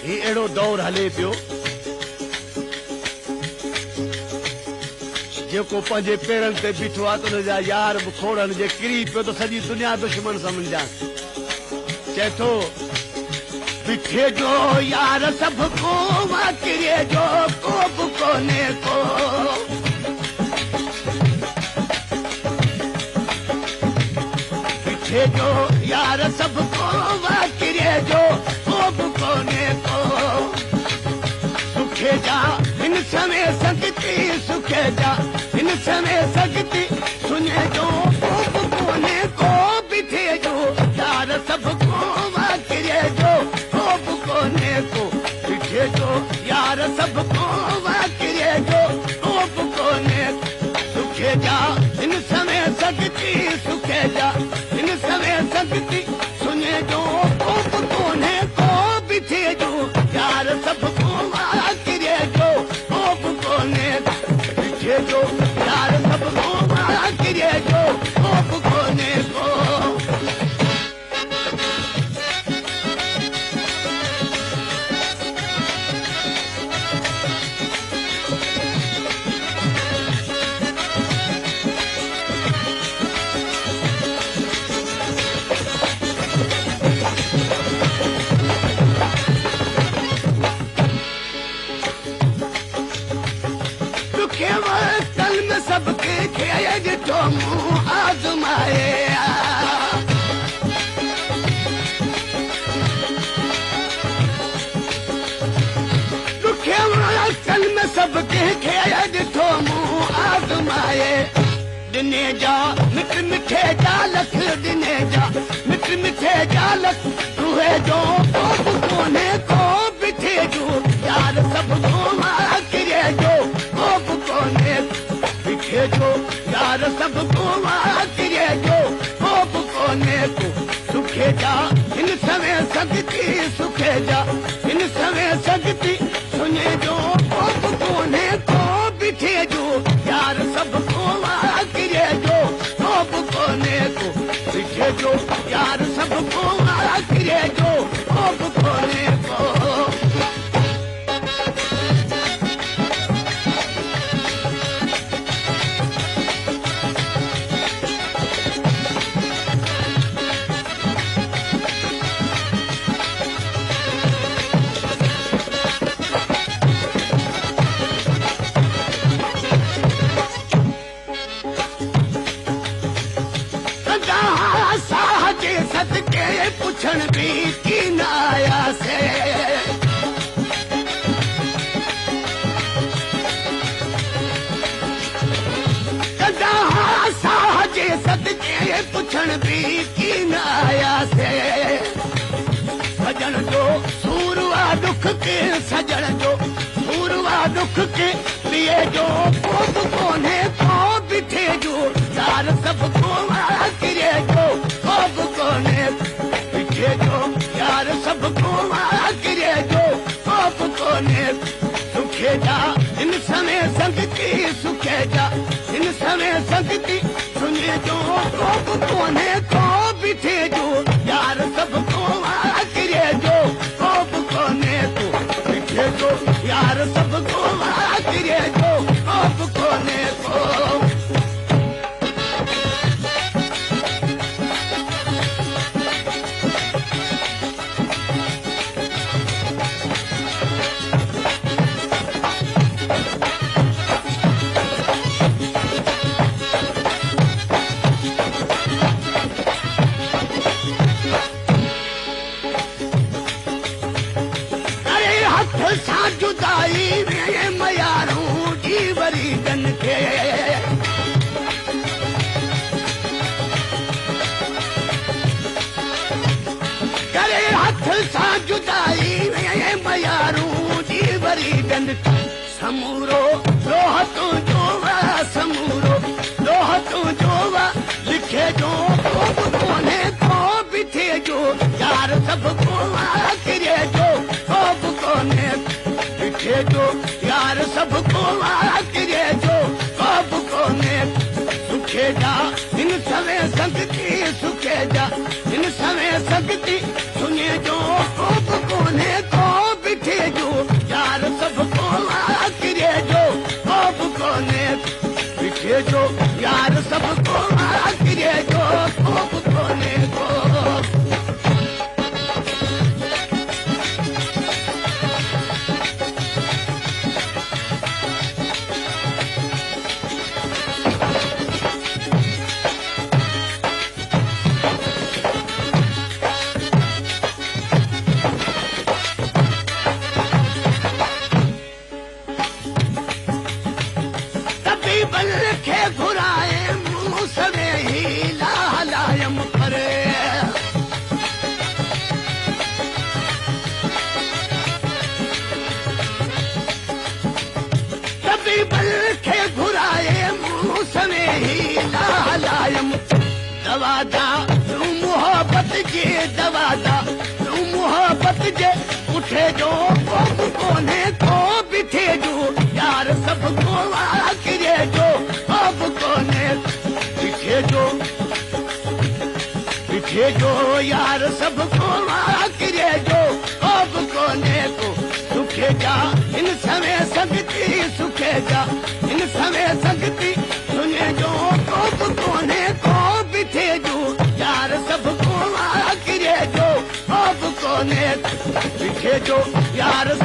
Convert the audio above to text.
ही अहिड़ो दौर हले पियो जेको पंहिंजे पेरनि ते बीठो आहे त हुनजा यार बि खोड़नि जे किरी पियो त सॼी दुनिया दुश्मन सम्झांसि चए थो बीठे जो यार सभु को किरे जो को बि कोन्हे को बीठे जो यार सभु को किरे जो को बि कोन्हे को सुखे जा हिन समय सकती सुखे जा हिन समय सकती सुने जो को बि कोन्हे को बीठे जो यार सभु को किरे जो को बि कोन्हे को बीठे जो यार सभु को किरे जो को बि कोन्हे सुखे जा हिन समय सकती सुखे जा हिन समय सकती सुने जो को बि कोन्हे को बीठे जो यार सभु को किरे जो को बि कोन्हे बीठे जो यार सभु को किरे जो को बि कोन्हे को सबके खेज जो मुँह आजमाए कल में सबके खेज जो मुँह आजमाए दिने जा मिठ मिठे जालक दिने जा मिठ मिठे जालक तुहे जो कोने को बिठे जो यार सब को किरे जो कोने बिठे जो यार सब को किरे जो कोने को सुखे जा इन समय सकती सुखे जा इन समय सकती सुने जो कोने को बिठे जो यार सब को किरे जो कोने को बिठे जो यार सब को किरे जो कोने को सदके पुछण भी की न आया से कदा साहजे सदके पुछण भी की न आया से सजण जो सूरवा दुख के सजण जो सूरवा दुख के लिए जो कोने को बिठे जो यार सब को किरे जो कोने बिठे जो यार सब को किरे जो कोने सुखे जा इन समय संगति सुखे जा इन समय संगति सुने जो कोने को बिठे जो यार सब को किरे जो कोने को बिठे जो यार सब को किरे जो कोने को जुदाई में मयारू जीवरी गन के करे हाथ सा जुदाई में मयारू जीवरी गन समूरो लोह तू जोवा समूरो लोह तू जोवा लिखे जो कोने को बिठे जो यार सब को किरे जो कोने बिठे जो यार सब को किरे जो कोने सुखे जा इन समय संगति सुखे जा इन समय संगति सुने जो कोने को सवे ही हलायम दवादा तू मोहब्बत जे दवादा तू मोहब्बत जे उठे जो कोने को बिठे जो यार सबको आखिरे जो अब कोने बिठे जो यार सबको आखिरे जो अब कोने को सुखे जा इन समय संगति सुखे जा इन समय संगति सुने जो अब कोने को बिठे जो यार सबको आखिरे जो अब कोने बिठे जो यार